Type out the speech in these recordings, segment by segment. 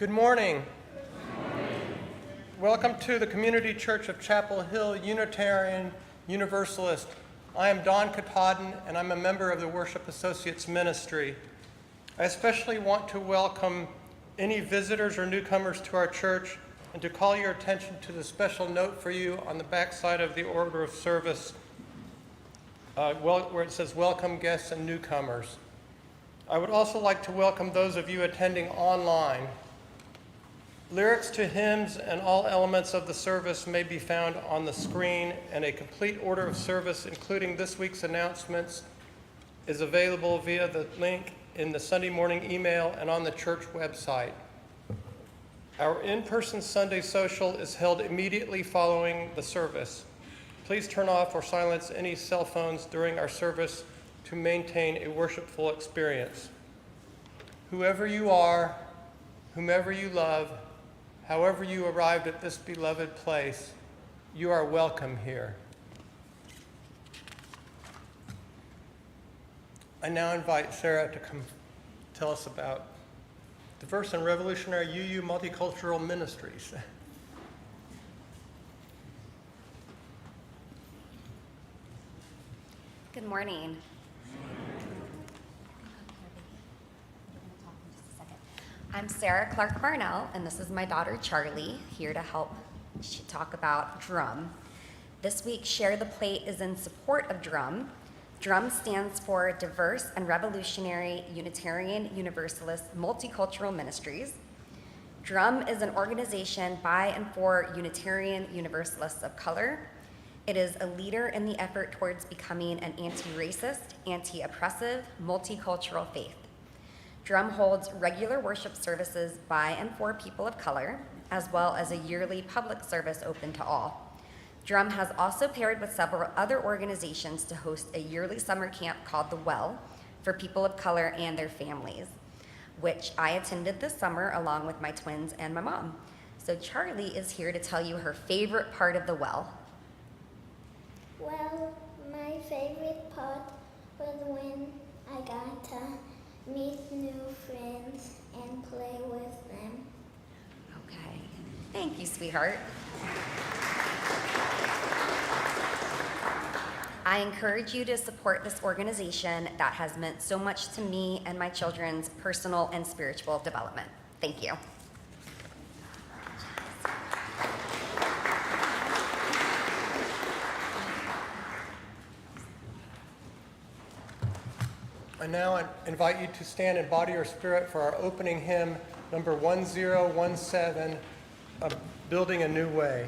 Good morning. Welcome to the Community Church of Chapel Hill, Unitarian, Universalist. I am Don Katahdin, and I'm a member of the Worship Associates Ministry. I especially want to welcome any visitors or newcomers to our church and to call your attention to the special note for you on the back side of the order of service where it says, "Welcome guests and newcomers." I would also like to welcome those of you attending online. Lyrics to hymns and all elements of the service may be found on the screen, and a complete order of service, including this week's announcements, is available via the link in the Sunday morning email and on the church website. Our in-person Sunday social is held immediately following the service. Please turn off or silence any cell phones during our service to maintain a worshipful experience. Whoever you are, whomever you love, however you arrived at this beloved place, you are welcome here. I now invite Sarah to come tell us about diverse and revolutionary UU multicultural ministries. Good morning. I'm Sarah Clark Barnell, and this is my daughter Charlie, here to help talk about DRUM. This week, Share the Plate is in support of DRUM. DRUM stands for Diverse and Revolutionary Unitarian Universalist Multicultural Ministries. DRUM is an organization by and for Unitarian Universalists of color. It is a leader in the effort towards becoming an anti-racist, anti-oppressive, multicultural faith. DRUM holds regular worship services by and for people of color, as well as a yearly public service open to all. DRUM has also paired with several other organizations to host a yearly summer camp called The Well for people of color and their families, which I attended this summer along with my twins and my mom. So Charlie is here to tell you her favorite part of The Well. Well, my favorite part was when I got to meet new friends Thank you, sweetheart. I encourage you to support this organization that has meant so much to me and my children's personal and spiritual development. Thank you. I now invite you to stand in body or spirit for our opening hymn, number 1017, Building a New Way.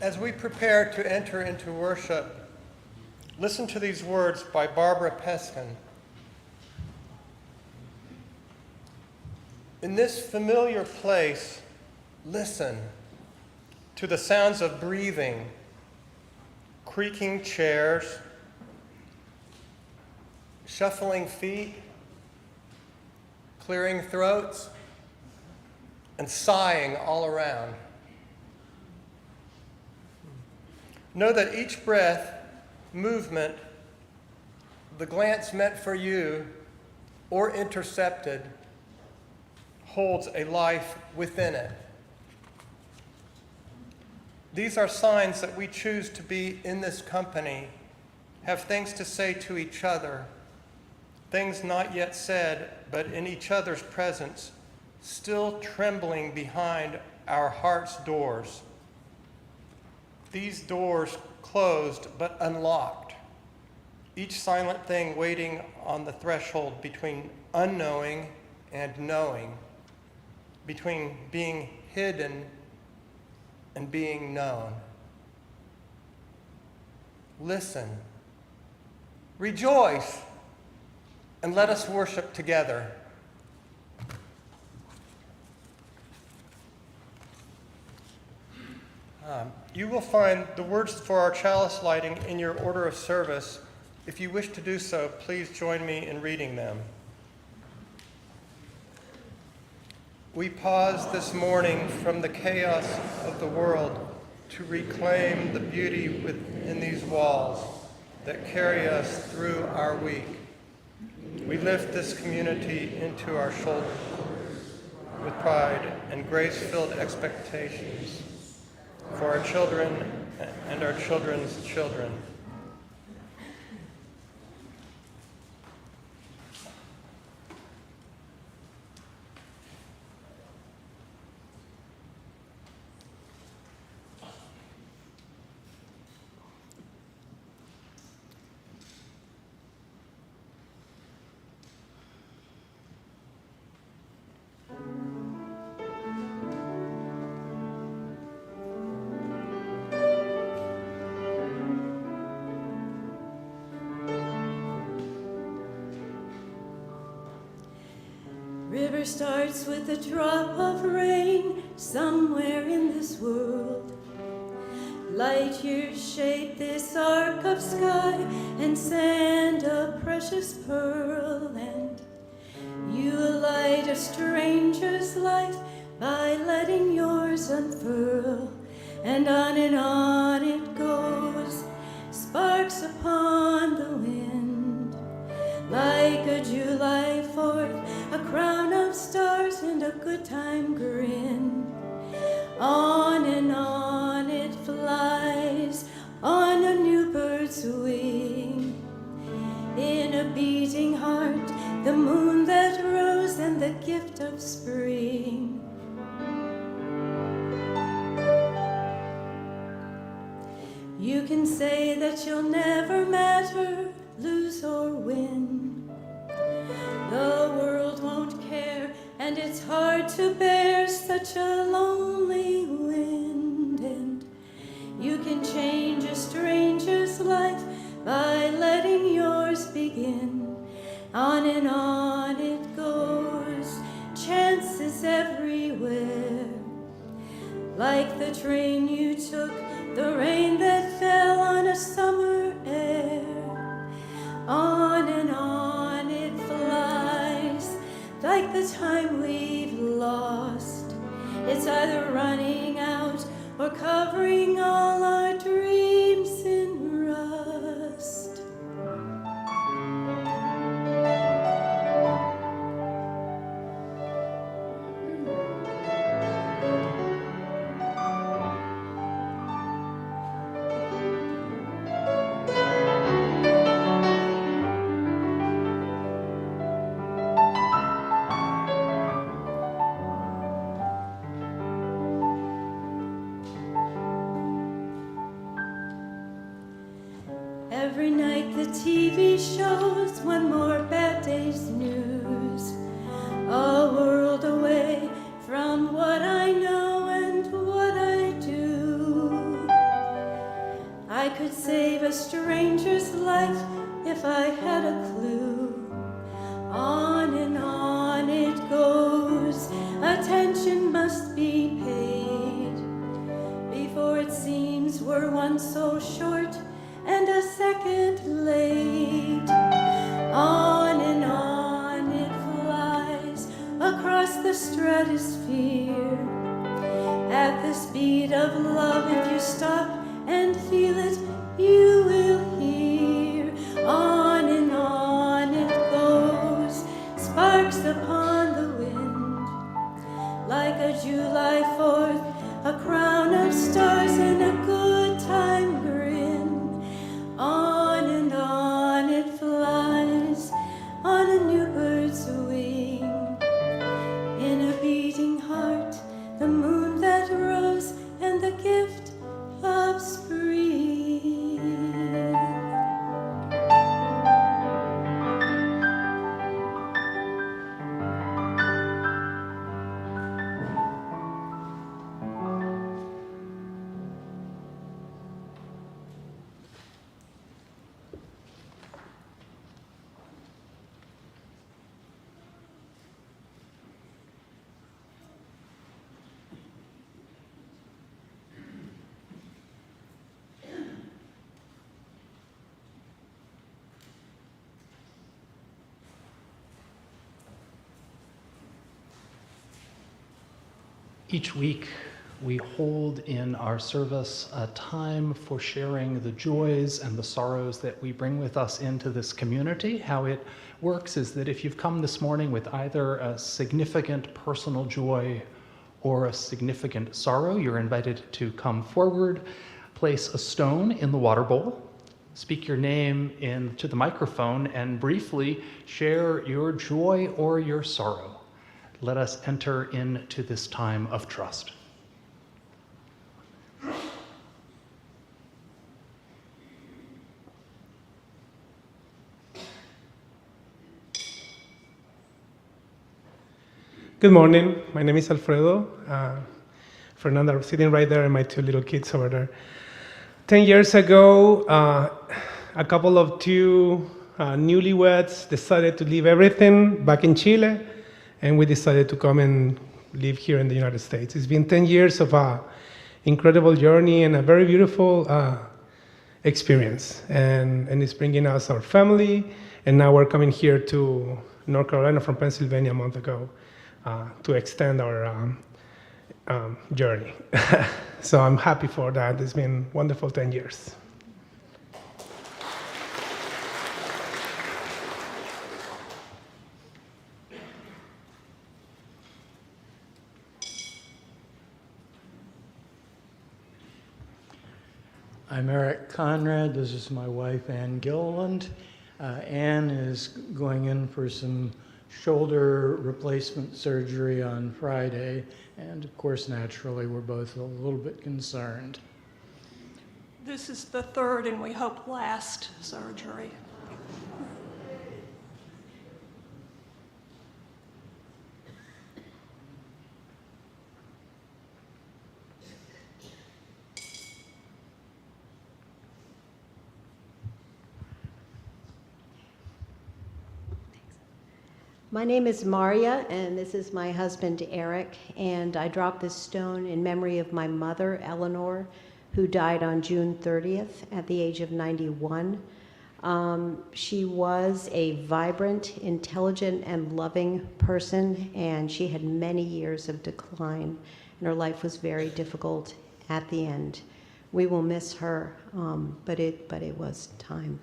As we prepare to enter into worship, listen to these words by Barbara Peskin. In this familiar place, listen to the sounds of breathing, creaking chairs, shuffling feet, clearing throats, and sighing all around. Know that each breath, movement, the glance meant for you or intercepted holds a life within it. These are signs that we choose to be in this company, have things to say to each other, things not yet said, but in each other's presence, still trembling behind our heart's doors. These doors closed but unlocked, each silent thing waiting on the threshold between unknowing and knowing, between being hidden and being known. Listen, rejoice, and let us worship together. You will find the words for our chalice lighting in your order of service. If you wish to do so, please join me in reading them. We pause this morning from the chaos of the world to reclaim the beauty within these walls that carry us through our week. We lift this community into our shoulders with pride and grace-filled expectations for our children and our children's children. River starts with a drop of rain somewhere in this world. Light years shape this arc of sky and sand a precious pearl. And you alight a stranger's life by letting yours unfurl. And on it goes, sparks upon the wind. Like a July 4th, a crown of stars and a good time grin. On it flies, on a new bird's wing. In a beating heart, the moon that rose and the gift of spring. You can say that you'll never matter, lose or win. The world won't care, and it's hard to bear such a lonely wind. And you can change a stranger's life by letting yours begin. On it goes, chances everywhere. Like the train you took, the rain that fell on a summer air. On it flies, like the time we've lost. It's either running out or covering all our dreams in rust. Every night the TV shows one more bad day's news. A world away from what I know and what I do. I could save a stranger's life if I had a clue. On it goes, attention must be paid before it seems we're one so short and a second late. On it flies across the stratosphere. At the speed of love, if you stop and feel it, you will hear. On it goes, sparks upon the wind. Like a July 4th, a crown of stars and a good time grin. On it flies, on a new bird's wing. In a beating heart, the moon that rose and the gift of spring. Each week, we hold in our service a time for sharing the joys and the sorrows that we bring with us into this community. How it works is that if you've come this morning with either a significant personal joy or a significant sorrow, you're invited to come forward, place a stone in the water bowl, speak your name into the microphone, and briefly share your joy or your sorrow. Let us enter into this time of trust. Good morning. My name is Alfredo. Fernanda sitting right there, and my two little kids over there. 10 years ago, a couple of two newlyweds decided to leave everything back in Chile and we decided to come and live here in the United States. It's been 10 years of an incredible journey and a very beautiful experience, and it's bringing us our family, and now we're coming here to North Carolina from Pennsylvania a month ago to extend our journey. So I'm happy for that. It's been wonderful 10 years. I'm Eric Conrad. This is my wife, Ann Gilliland. Ann is going in for some shoulder replacement surgery on Friday, and of course, naturally, we're both a little bit concerned. This is the third, and we hope last, surgery. My name is Maria, and this is my husband, Eric, and I dropped this stone in memory of my mother, Eleanor, who died on June 30th at the age of 91. She was a vibrant, intelligent, and loving person, and she had many years of decline, and her life was very difficult at the end. We will miss her, but it was time.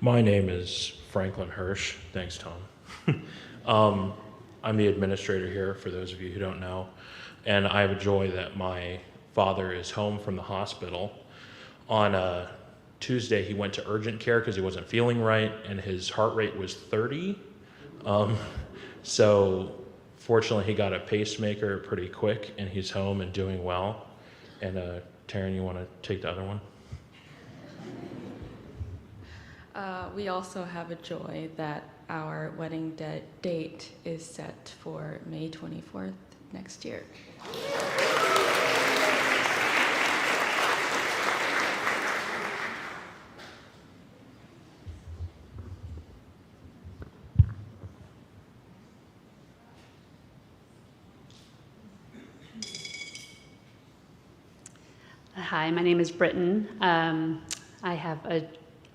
My name is Franklin Hirsch. Thanks, Tom. I'm the administrator here, for those of you who don't know. And I have a joy that my father is home from the hospital. On Tuesday, he went to urgent care because he wasn't feeling right, and his heart rate was 30. So fortunately, he got a pacemaker pretty quick, and he's home and doing well. And Taryn, you want to take the other one? We also have a joy that our wedding date is set for May 24th next year. Hi, my name is Britton. I have a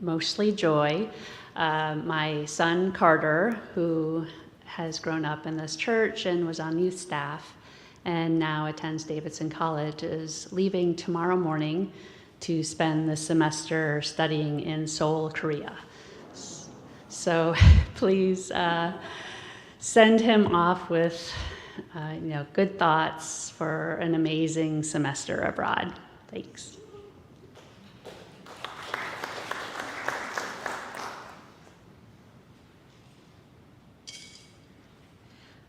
mostly joy. My son Carter, who has grown up in this church and was on youth staff and now attends Davidson College, is leaving tomorrow morning to spend the semester studying in Seoul, Korea. So please send him off with good thoughts for an amazing semester abroad. Thanks.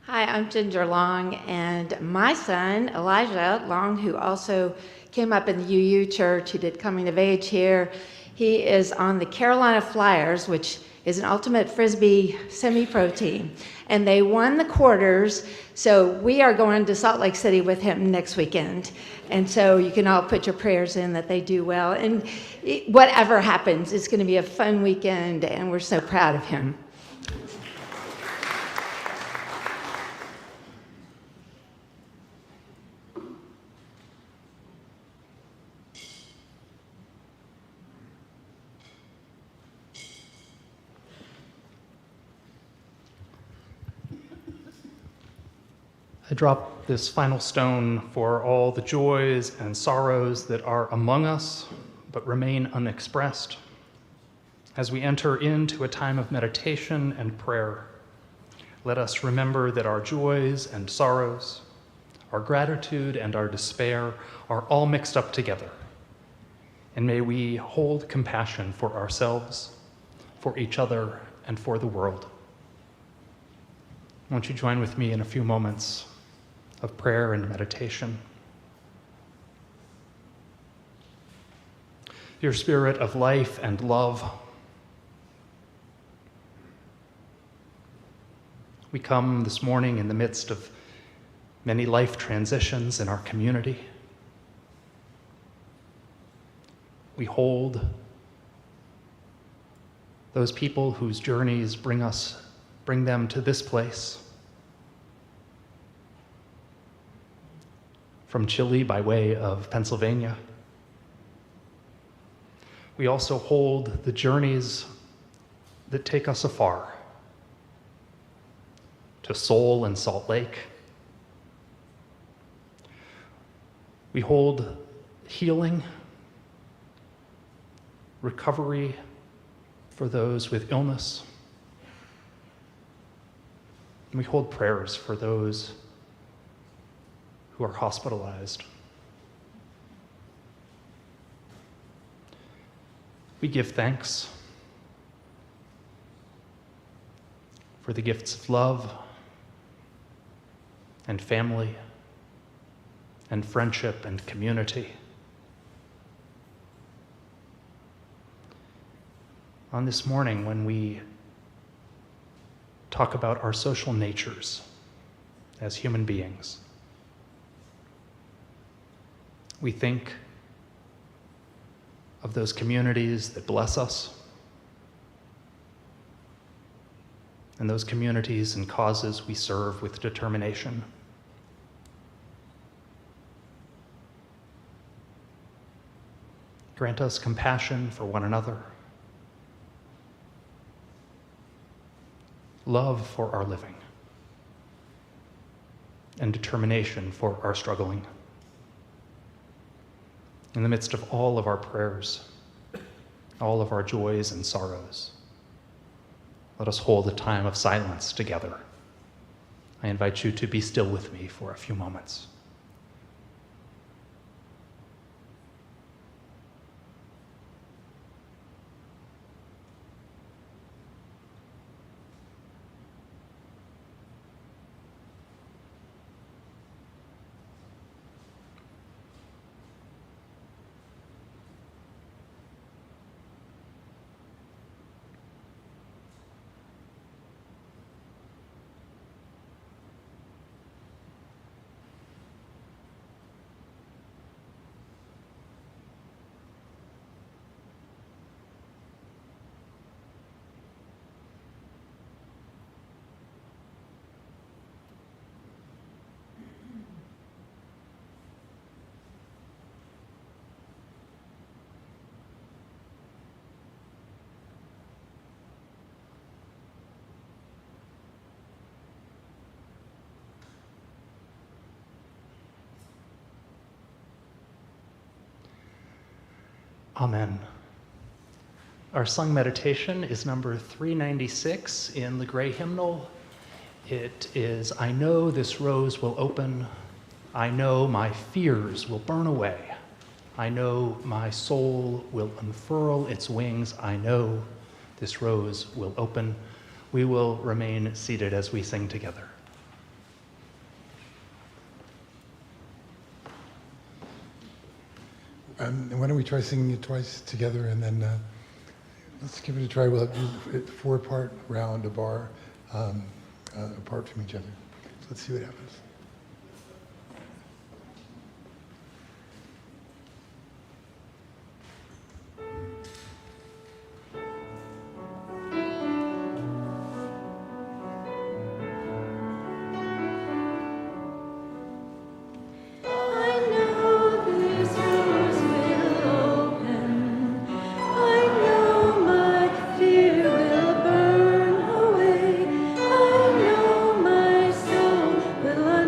Hi, I'm Ginger Long, and my son, Elijah Long, who also came up in the UU Church, who did coming of age here, he is on the Carolina Flyers, which is an ultimate Frisbee semi-pro team, and they won the quarters, so we are going to Salt Lake City with him next weekend, and so you can all put your prayers in that they do well, and whatever happens, it's going to be a fun weekend, and we're so proud of him. I drop this final stone for all the joys and sorrows that are among us, but remain unexpressed. As we enter into a time of meditation and prayer, let us remember that our joys and sorrows, our gratitude and our despair are all mixed up together. And may we hold compassion for ourselves, for each other, and for the world. Won't you join with me in a few moments of prayer and meditation? Your spirit of life and love, We come this morning in the midst of many life transitions in our community. We hold those people whose journeys bring them to this place. From Chile by way of Pennsylvania. We also hold the journeys that take us afar, to Seoul and Salt Lake. We hold healing, recovery for those with illness. And we hold prayers for those who are hospitalized. We give thanks for the gifts of love and family and friendship and community. On this morning, when we talk about our social natures as human beings, we think of those communities that bless us and those communities and causes we serve with determination. Grant us compassion for one another, love for our living, and determination for our struggling. In the midst of all of our prayers, all of our joys and sorrows, let us hold a time of silence together. I invite you to be still with me for a few moments. Amen. Our sung meditation is number 396 in the gray hymnal. It is, I know this rose will open. I know my fears will burn away. I know my soul will unfurl its wings. I know this rose will open. We will remain seated as we sing together. Why don't we try singing it twice together, and then let's give it a try. We'll have a 4-part round, a bar apart from each other. So let's see what happens. Will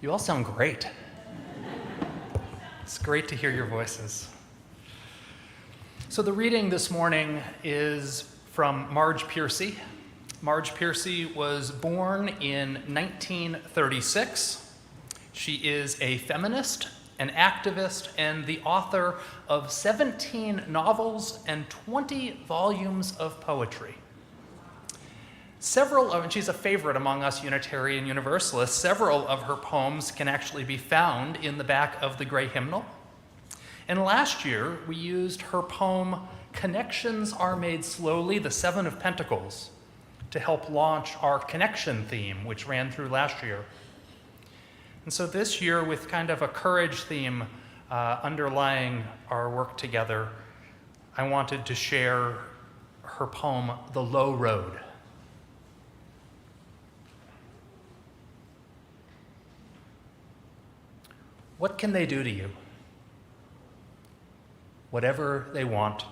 You all sound great. It's great to hear your voices. So the reading this morning is from Marge Piercy. Marge Piercy was born in 1936. She is a feminist, an activist, and the author of 17 novels and 20 volumes of poetry. And she's a favorite among us Unitarian Universalists. Several of her poems can actually be found in the back of the gray hymnal. And last year, we used her poem, Connections Are Made Slowly, the Seven of Pentacles, to help launch our connection theme, which ran through last year. And so this year, with kind of a courage theme underlying our work together, I wanted to share her poem, The Low Road. What can they do to you? Whatever they want.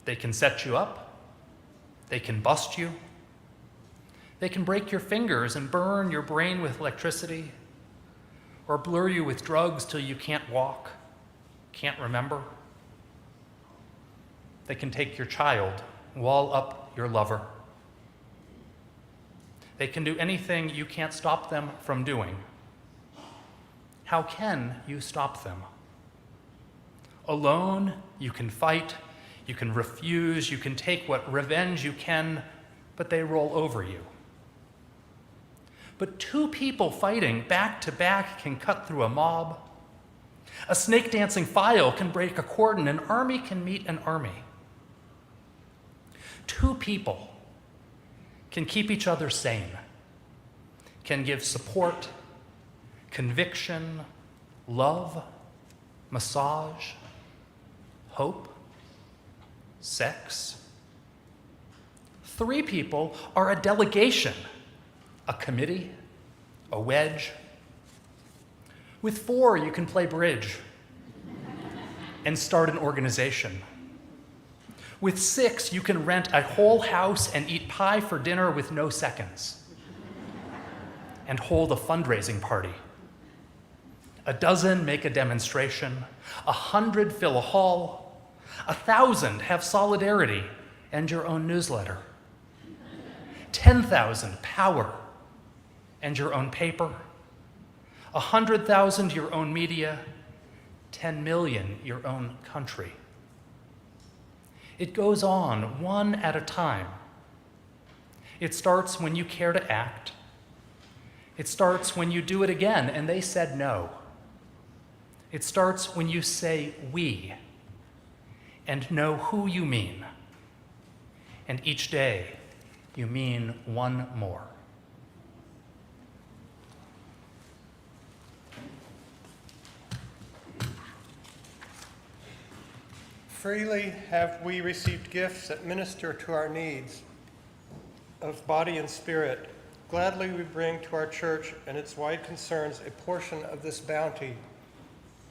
They can set you up. They can bust you. They can break your fingers and burn your brain with electricity, or blur you with drugs till you can't walk, can't remember. They can take your child, wall up your lover. They can do anything you can't stop them from doing. How can you stop them? Alone, you can fight, you can refuse, you can take what revenge you can, but they roll over you. But two people fighting back to back can cut through a mob. A snake dancing file can break a cordon, an army can meet an army. Two people can keep each other sane, can give support, conviction, love, massage, hope, sex. Three people are a delegation, a committee, a wedge. With four, you can play bridge and start an organization. With six, you can rent a whole house and eat pie for dinner with no seconds and hold a fundraising party. A dozen make a demonstration, 100 fill a hall, 1,000 have solidarity and your own newsletter, 10,000 power and your own paper, 100,000 your own media, 10 million your own country. It goes on one at a time. It starts when you care to act. It starts when you do it again and they said no. It starts when you say we and know who you mean. And each day you mean one more. Freely have we received gifts that minister to our needs of body and spirit. Gladly we bring to our church and its wide concerns a portion of this bounty.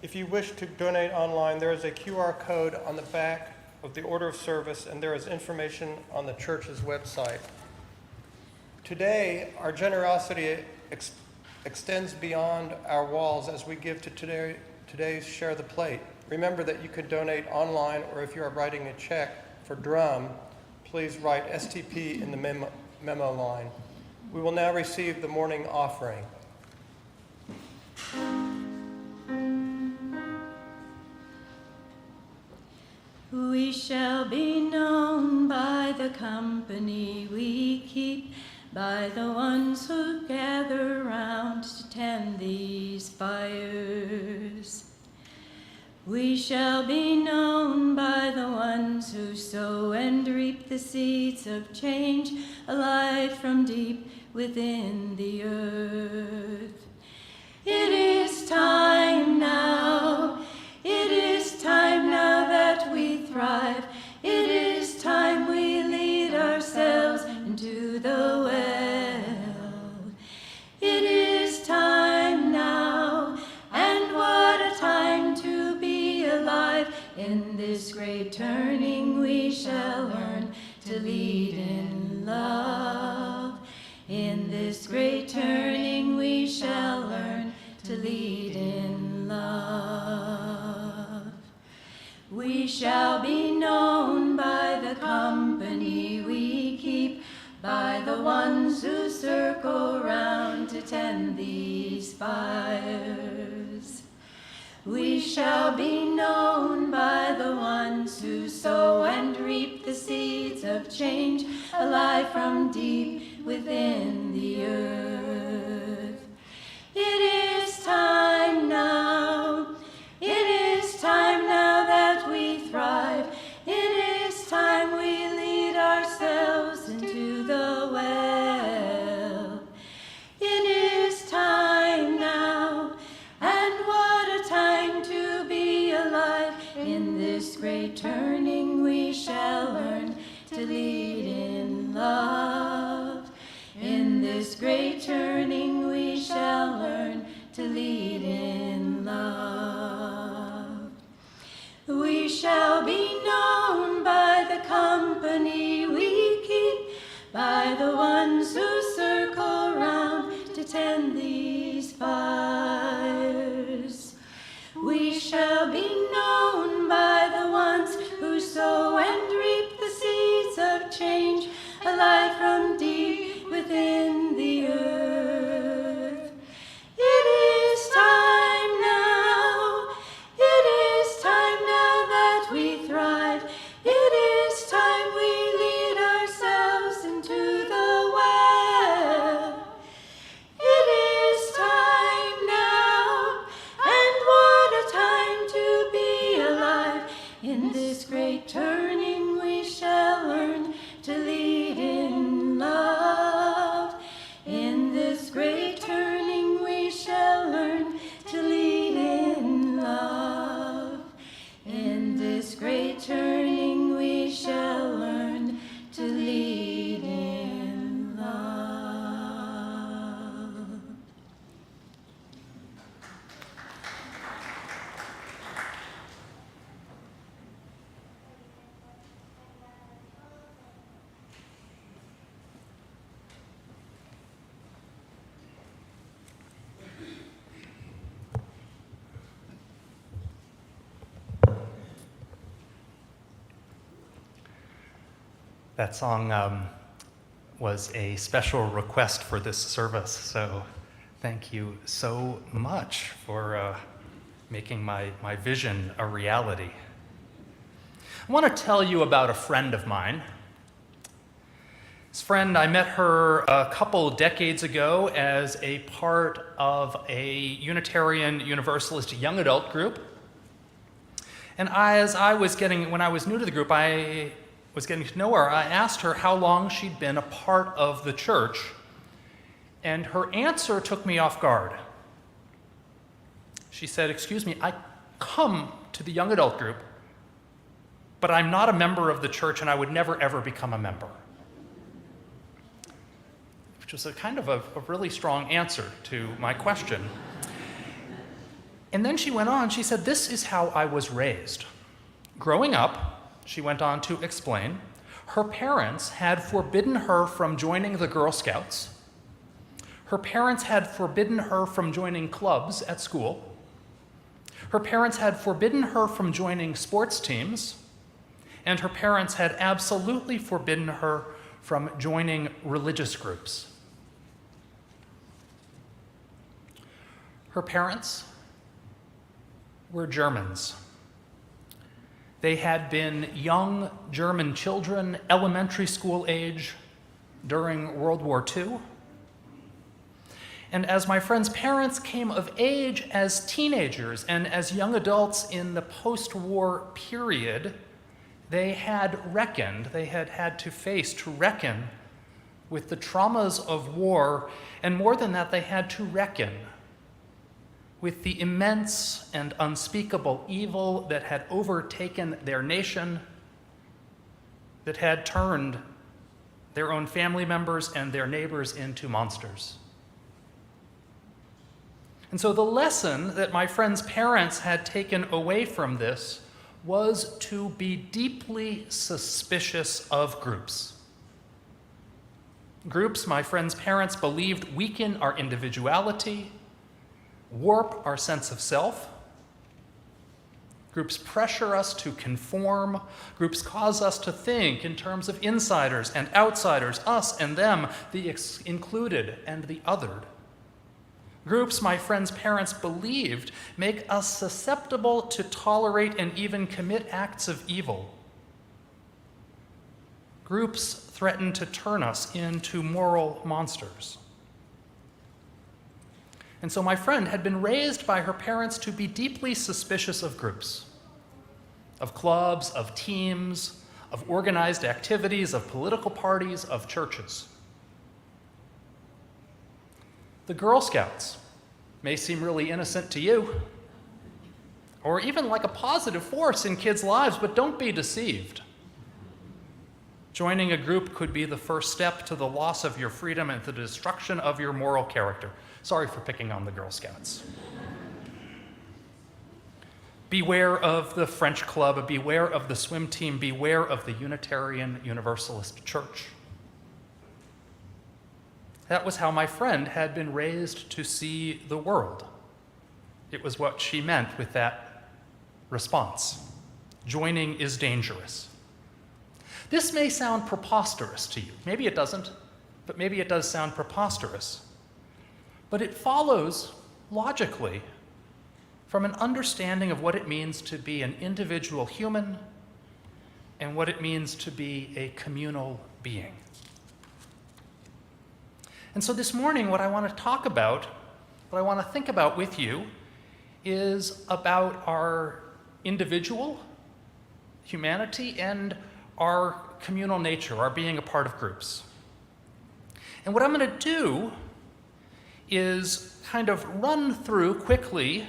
If you wish to donate online, there is a QR code on the back of the order of service, and there is information on the church's website. Today, our generosity extends beyond our walls as we give to today's Share the Plate. Remember that you can donate online, or if you are writing a check for Drum, please write STP in the memo line. We will now receive the morning offering. We shall be known by the company we keep, by the ones who gather round to tend these fires. We shall be known by the ones who sow and reap the seeds of change, alive from deep within the earth. It is time now. It is time now that we thrive. It is time we lead ourselves into the well. It is time now, and what a time to be alive. In this great turning we shall learn to lead in love. In this great turning we shall learn by the ones who circle round to tend these fires. We shall be known by the ones who sow and reap the seeds of change, alive from deep within the earth. It is time now. It is time now that we thrive. It is time we lead ourselves into the well. It is time now, and what a time to be alive. In this great turning we shall learn to lead in love. In this great turning we shall learn to lead in love. We shall be known by the company we keep, by the ones who circle round to tend these fires. We shall be known by the ones who sow and reap the seeds of change, alive from deep within the earth. It is time now. It is time now that we thrive. It is time we lead ourselves into the well. It is time now, and what a time to be alive. In this great turning we shall learn to lead in love. In this great turning we shall learn to lead in love. In this great turning we shall learn to lead in love. That song was a special request for this service, so thank you so much for making my vision a reality. I want to tell you about a friend of mine. This friend, I met her a couple decades ago as a part of a Unitarian Universalist young adult group. And when I was new to the group, I was getting to know her. I asked her how long she'd been a part of the church, and her answer took me off guard. She said, "Excuse me, I come to the young adult group, but I'm not a member of the church, and I would never, ever become a member." Which was a kind of a really strong answer to my question. And then she went on, she said, "This is how I was raised. Growing up," she went on to explain, "her parents had forbidden her from joining the Girl Scouts. Her parents had forbidden her from joining clubs at school. Her parents had forbidden her from joining sports teams. And her parents had absolutely forbidden her from joining religious groups." Her parents were Germans. They had been young German children, elementary school age, during World War II. And as my friend's parents came of age as teenagers and as young adults in the post-war period, they had had to reckon with the traumas of war, and more than that, they had to reckon with the immense and unspeakable evil that had overtaken their nation, that had turned their own family members and their neighbors into monsters. And so the lesson that my friend's parents had taken away from this was to be deeply suspicious of groups. Groups, my friend's parents believed, weaken our individuality, warp our sense of self, Groups pressure us to conform. Groups cause us to think in terms of insiders and outsiders, us and them, the included and the othered. Groups, my friends' parents believed, make us susceptible to tolerate and even commit acts of evil. Groups threaten to turn us into moral monsters. And so my friend had been raised by her parents to be deeply suspicious of groups, of clubs, of teams, of organized activities, of political parties, of churches. The Girl Scouts may seem really innocent to you, or even like a positive force in kids' lives, but don't be deceived. Joining a group could be the first step to the loss of your freedom and the destruction of your moral character. Sorry for picking on the Girl Scouts. Beware of the French club, beware of the swim team, beware of the Unitarian Universalist church. That was how my friend had been raised to see the world. It was what she meant with that response. Joining is dangerous. This may sound preposterous to you. Maybe it doesn't, but maybe it does sound preposterous. But it follows logically from an understanding of what it means to be an individual human and what it means to be a communal being. And so this morning, what I want to talk about, what I want to think about with you, is about our individual humanity and our communal nature, our being a part of groups. And what I'm going to do is kind of run through quickly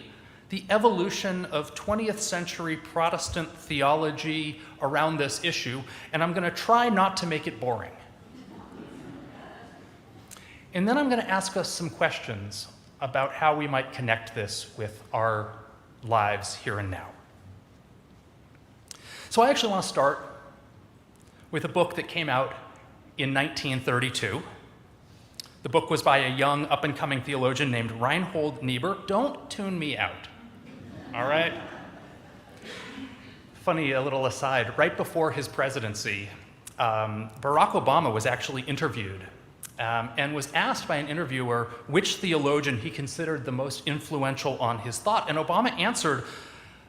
the evolution of 20th century Protestant theology around this issue, and I'm going to try not to make it boring. And then I'm going to ask us some questions about how we might connect this with our lives here and now. So I actually want to start with a book that came out in 1932. The book was by a young, up-and-coming theologian named Reinhold Niebuhr. Don't tune me out, all right? Funny, a little aside, right before his presidency, Barack Obama was actually interviewed and was asked by an interviewer which theologian he considered the most influential on his thought. And Obama answered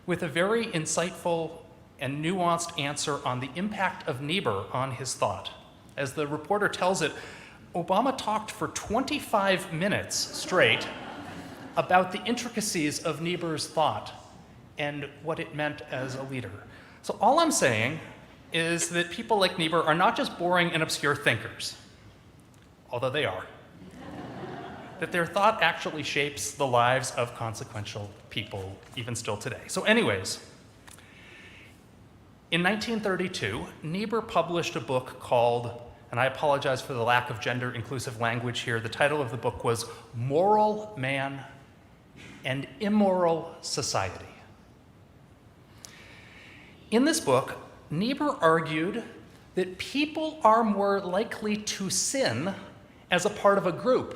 with a very insightful and nuanced answer on the impact of Niebuhr on his thought. As the reporter tells it, Obama talked for 25 minutes straight about the intricacies of Niebuhr's thought and what it meant as a leader. So all I'm saying is that people like Niebuhr are not just boring and obscure thinkers, although they are, that their thought actually shapes the lives of consequential people even still today. So anyways, in 1932, Niebuhr published a book called, and I apologize for the lack of gender-inclusive language here, the title of the book was Moral Man and Immoral Society. In this book, Niebuhr argued that people are more likely to sin as a part of a group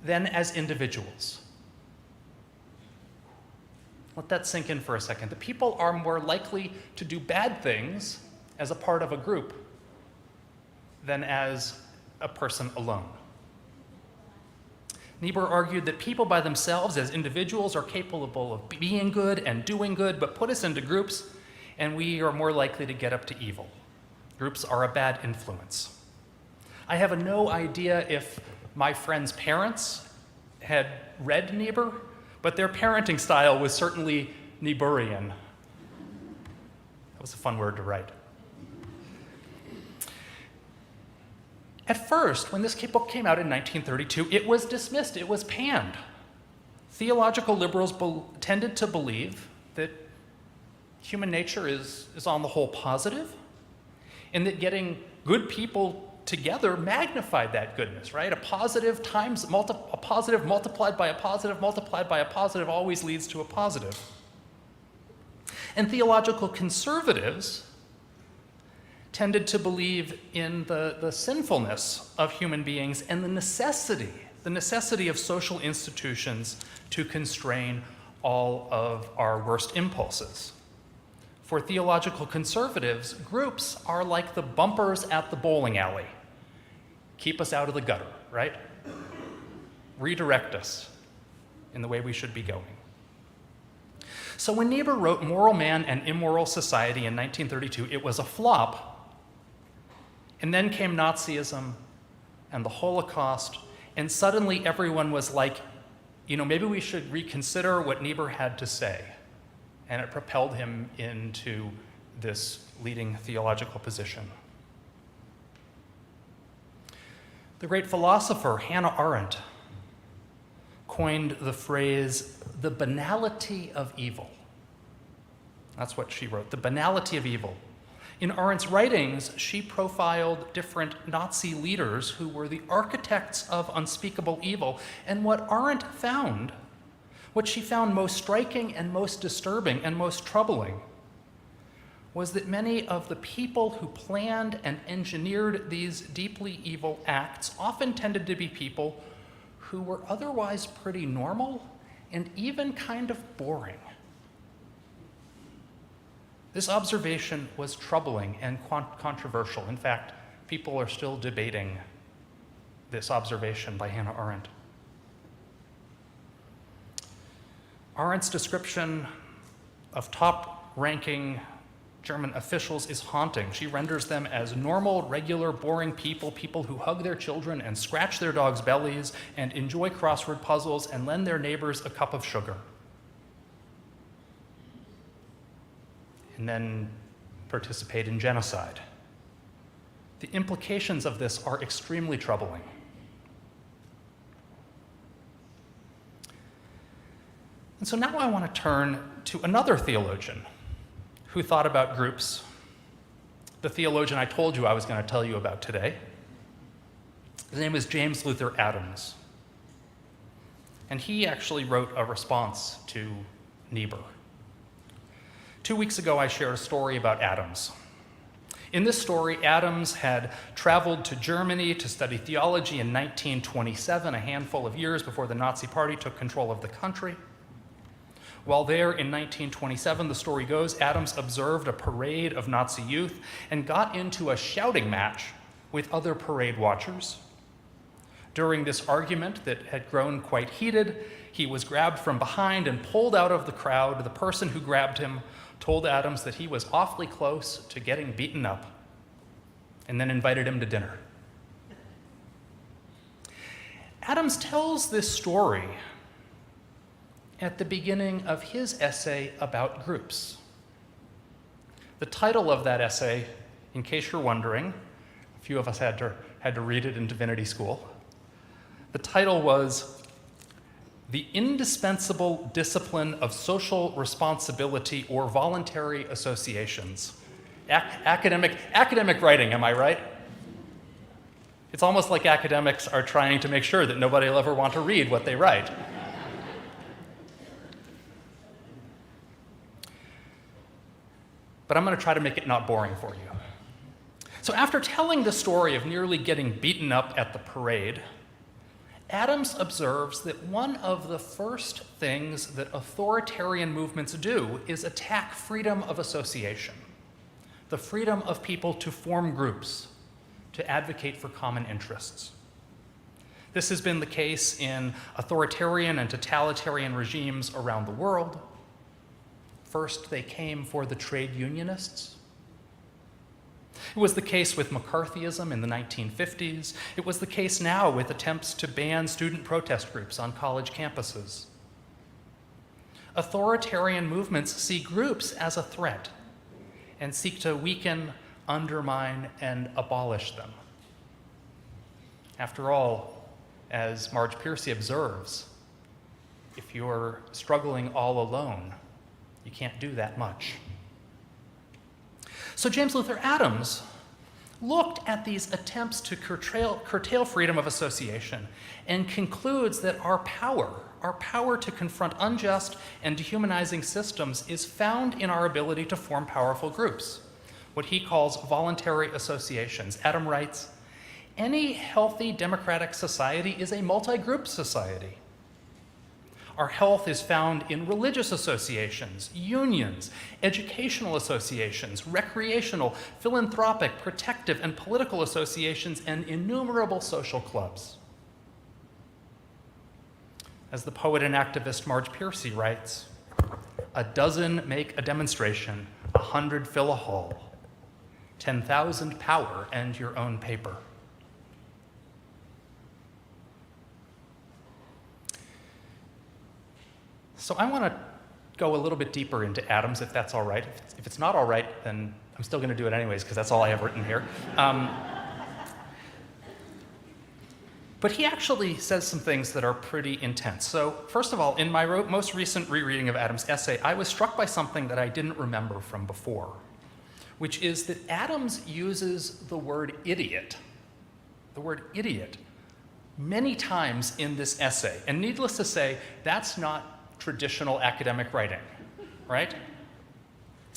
than as individuals. Let that sink in for a second. The people are more likely to do bad things as a part of a group than as a person alone. Niebuhr argued that people by themselves as individuals are capable of being good and doing good, but put us into groups and we are more likely to get up to evil. Groups are a bad influence. I have no idea if my friend's parents had read Niebuhr, but their parenting style was certainly Niebuhrian. That was a fun word to write. At first, when this book came out in 1932, it was dismissed, it was panned. Theological liberals tended to believe that human nature is on the whole positive, and that getting good people together magnified that goodness, right? A positive multiplied by a positive multiplied by a positive always leads to a positive. And theological conservatives tended to believe in the sinfulness of human beings and the necessity of social institutions to constrain all of our worst impulses. For theological conservatives, groups are like the bumpers at the bowling alley. Keep us out of the gutter, right? Redirect us in the way we should be going. So when Niebuhr wrote Moral Man and Immoral Society in 1932, it was a flop. And then came Nazism and the Holocaust, and suddenly everyone was like, maybe we should reconsider what Niebuhr had to say. And it propelled him into this leading theological position. The great philosopher Hannah Arendt coined the phrase, the banality of evil. That's what she wrote, the banality of evil. In Arendt's writings, she profiled different Nazi leaders who were the architects of unspeakable evil. And what she found most striking and most disturbing and most troubling was that many of the people who planned and engineered these deeply evil acts often tended to be people who were otherwise pretty normal and even kind of boring. This observation was troubling and controversial. In fact, people are still debating this observation by Hannah Arendt. Arendt's description of top-ranking German officials is haunting. She renders them as normal, regular, boring people who hug their children and scratch their dogs' bellies and enjoy crossword puzzles and lend their neighbors a cup of sugar. And then participate in genocide. The implications of this are extremely troubling. And so now I want to turn to another theologian who thought about groups, the theologian I told you I was going to tell you about today. His name is James Luther Adams. And he actually wrote a response to Niebuhr. 2 weeks ago, I shared a story about Adams. In this story, Adams had traveled to Germany to study theology in 1927, a handful of years before the Nazi Party took control of the country. While there in 1927, the story goes, Adams observed a parade of Nazi youth and got into a shouting match with other parade watchers. During this argument that had grown quite heated, he was grabbed from behind and pulled out of the crowd. The person who grabbed him told Adams that he was awfully close to getting beaten up, and then invited him to dinner. Adams tells this story at the beginning of his essay about groups. The title of that essay, in case you're wondering, a few of us had to read it in divinity school. The title was The Indispensable Discipline of Social Responsibility or Voluntary Associations. Academic writing, am I right? It's almost like academics are trying to make sure that nobody will ever want to read what they write. But I'm going to try to make it not boring for you. So after telling the story of nearly getting beaten up at the parade, Adams observes that one of the first things that authoritarian movements do is attack freedom of association, the freedom of people to form groups, to advocate for common interests. This has been the case in authoritarian and totalitarian regimes around the world. First, they came for the trade unionists. It was the case with McCarthyism in the 1950s. It was the case now with attempts to ban student protest groups on college campuses. Authoritarian movements see groups as a threat and seek to weaken, undermine, and abolish them. After all, as Marge Piercy observes, if you're struggling all alone, you can't do that much. So James Luther Adams looked at these attempts to curtail freedom of association and concludes that our power to confront unjust and dehumanizing systems is found in our ability to form powerful groups, what he calls voluntary associations. Adam writes, any healthy democratic society is a multi-group society. Our health is found in religious associations, unions, educational associations, recreational, philanthropic, protective, and political associations, and innumerable social clubs. As the poet and activist Marge Piercy writes, "A dozen make a demonstration, 100 fill a hall, 10,000 power and your own paper." So I want to go a little bit deeper into atoms, if that's all right. If it's not all right, then I'm still going to do it anyways, because that's all I have written here. But he actually says some things that are pretty intense. So first of all, in my most recent rereading of Adams' essay, I was struck by something that I didn't remember from before, which is that Adams uses the word idiot, many times in this essay. And needless to say, that's not traditional academic writing, right?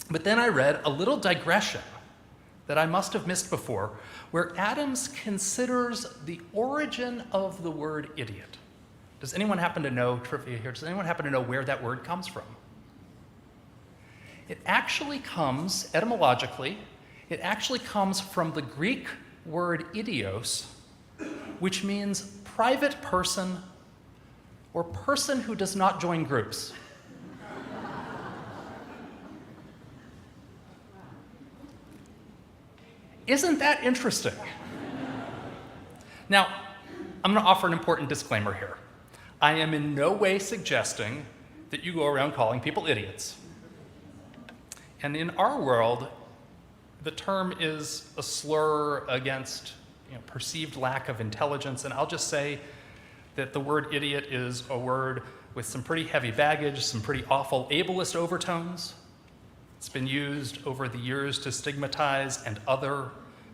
But then I read a little digression that I must have missed before, where Adams considers the origin of the word idiot. Does anyone happen to know, trivia here, does anyone happen to know where that word comes from? It actually comes, etymologically, it actually comes from the Greek word idios, which means private person or person who does not join groups. Isn't that interesting? Now, I'm going to offer an important disclaimer here. I am in no way suggesting that you go around calling people idiots. And in our world, the term is a slur against perceived lack of intelligence, and I'll just say that the word idiot is a word with some pretty heavy baggage, some pretty awful ableist overtones. It's been used over the years to stigmatize and other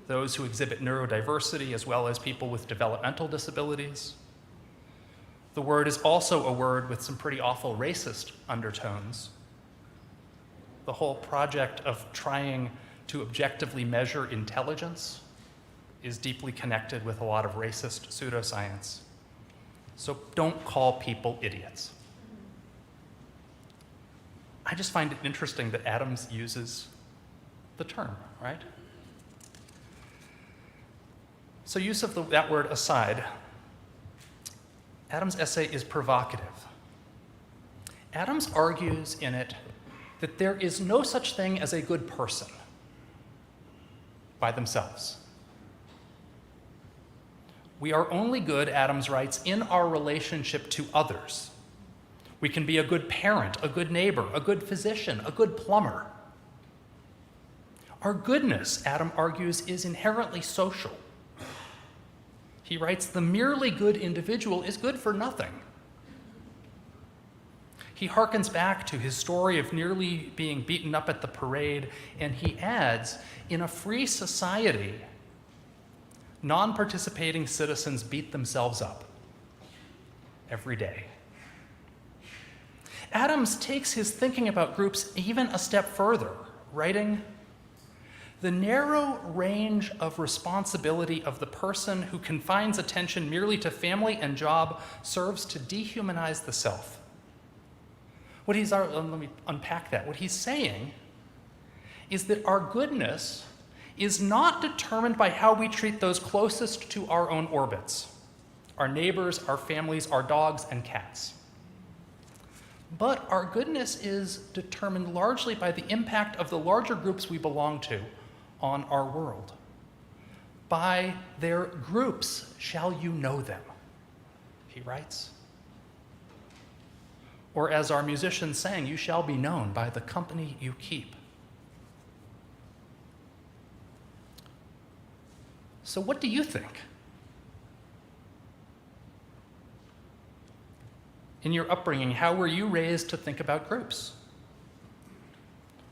those who exhibit neurodiversity, as well as people with developmental disabilities. The word is also a word with some pretty awful racist undertones. The whole project of trying to objectively measure intelligence is deeply connected with a lot of racist pseudoscience. So don't call people idiots. I just find it interesting that Adams uses the term, right? So use of that word aside, Adams' essay is provocative. Adams argues in it that there is no such thing as a good person by themselves. We are only good, Adams writes, in our relationship to others. We can be a good parent, a good neighbor, a good physician, a good plumber. Our goodness, Adam argues, is inherently social. He writes, the merely good individual is good for nothing. He harkens back to his story of nearly being beaten up at the parade, and he adds, in a free society, non-participating citizens beat themselves up every day. Adams takes his thinking about groups even a step further, writing, the narrow range of responsibility of the person who confines attention merely to family and job serves to dehumanize the self. Let me unpack that. What he's saying is that our goodness is not determined by how we treat those closest to our own orbits, our neighbors, our families, our dogs and cats. But our goodness is determined largely by the impact of the larger groups we belong to on our world. By their groups shall you know them, he writes. Or as our musicians sang, you shall be known by the company you keep. So what do you think? In your upbringing, how were you raised to think about groups?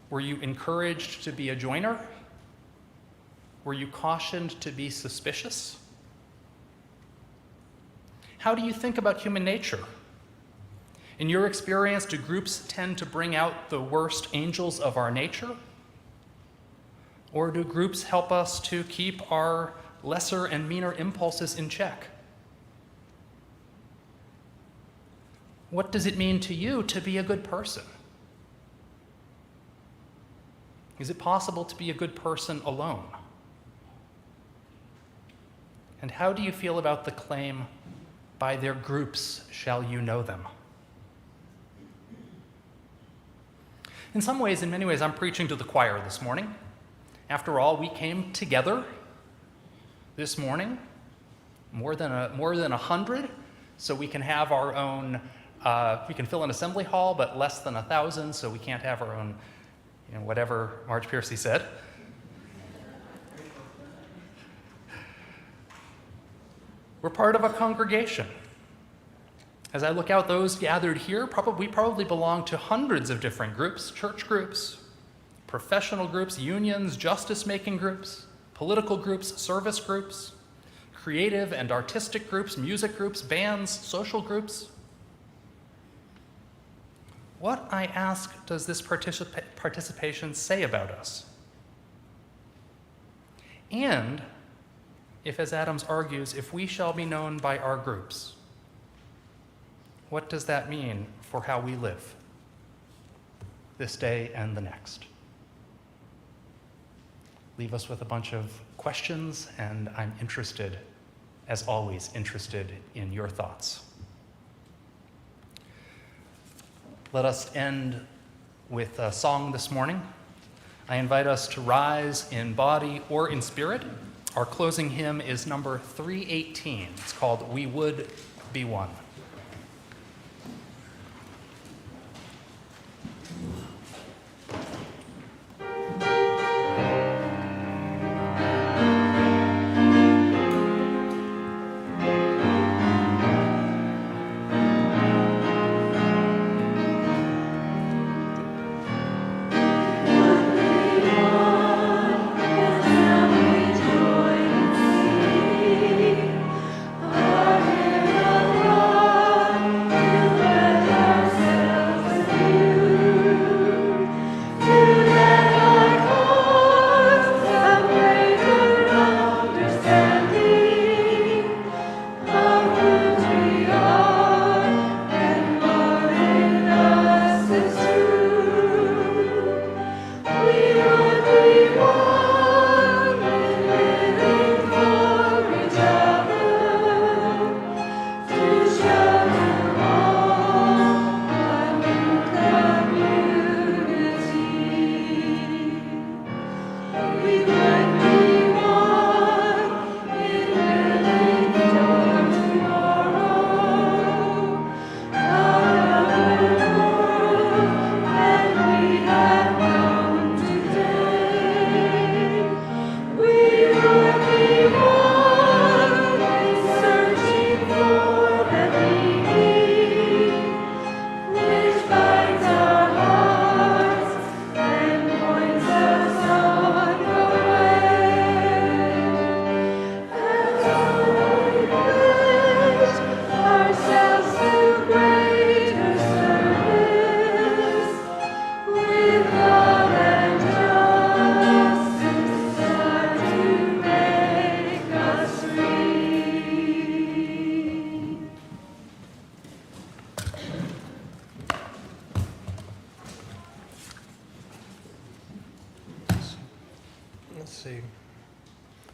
Were you encouraged to be a joiner? Were you cautioned to be suspicious? How do you think about human nature? In your experience, do groups tend to bring out the worst angels of our nature? Or do groups help us to keep our lesser and meaner impulses in check? What does it mean to you to be a good person? Is it possible to be a good person alone? And how do you feel about the claim, "By their groups shall you know them"? In some ways, in many ways, I'm preaching to the choir this morning. After all, we came together this morning, more than 100, so we can have our own, we can fill an assembly hall, but less than 1,000, so we can't have our own, whatever Marge Piercy said. We're part of a congregation. As I look out, those gathered here, we probably belong to hundreds of different groups, church groups, professional groups, unions, justice-making groups, political groups, service groups, creative and artistic groups, music groups, bands, social groups. What, I ask, does this participation say about us? And if, as Adams argues, if we shall be known by our groups, what does that mean for how we live this day and the next? Leave us with a bunch of questions, and I'm interested, as always, interested in your thoughts. Let us end with a song this morning. I invite us to rise in body or in spirit. Our closing hymn is number 318. It's called "We Would Be One."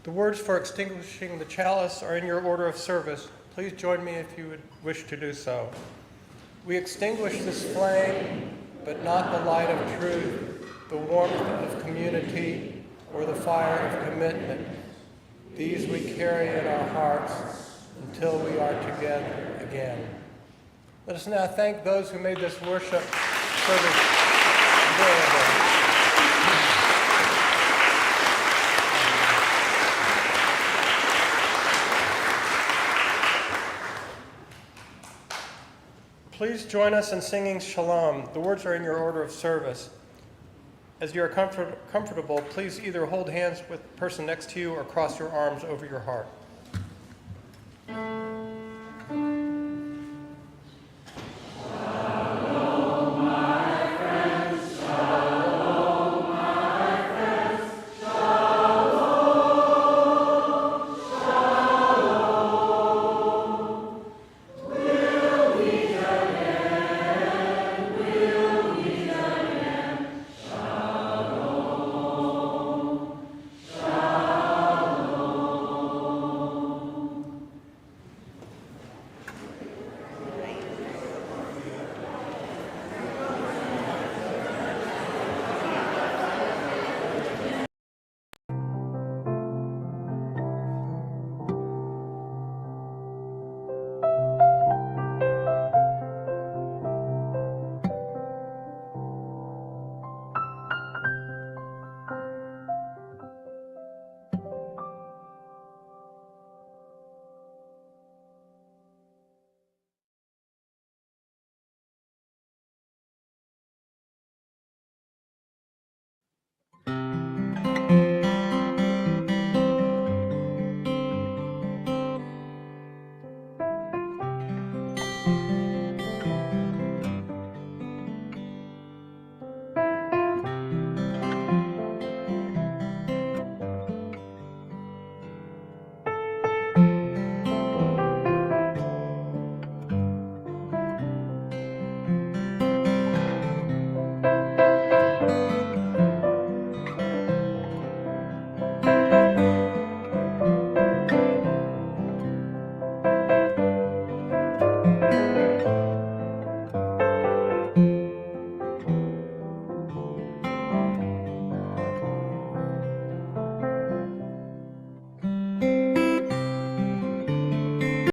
The words for extinguishing the chalice are in your order of service. Please join me if you would wish to do so. We extinguish this flame, but not the light of truth, the warmth of community, or the fire of commitment. These we carry in our hearts until we are together again. Let us now thank those who made this worship service available. Please join us in singing Shalom. The words are in your order of service. As you are comfortable, please either hold hands with the person next to you or cross your arms over your heart.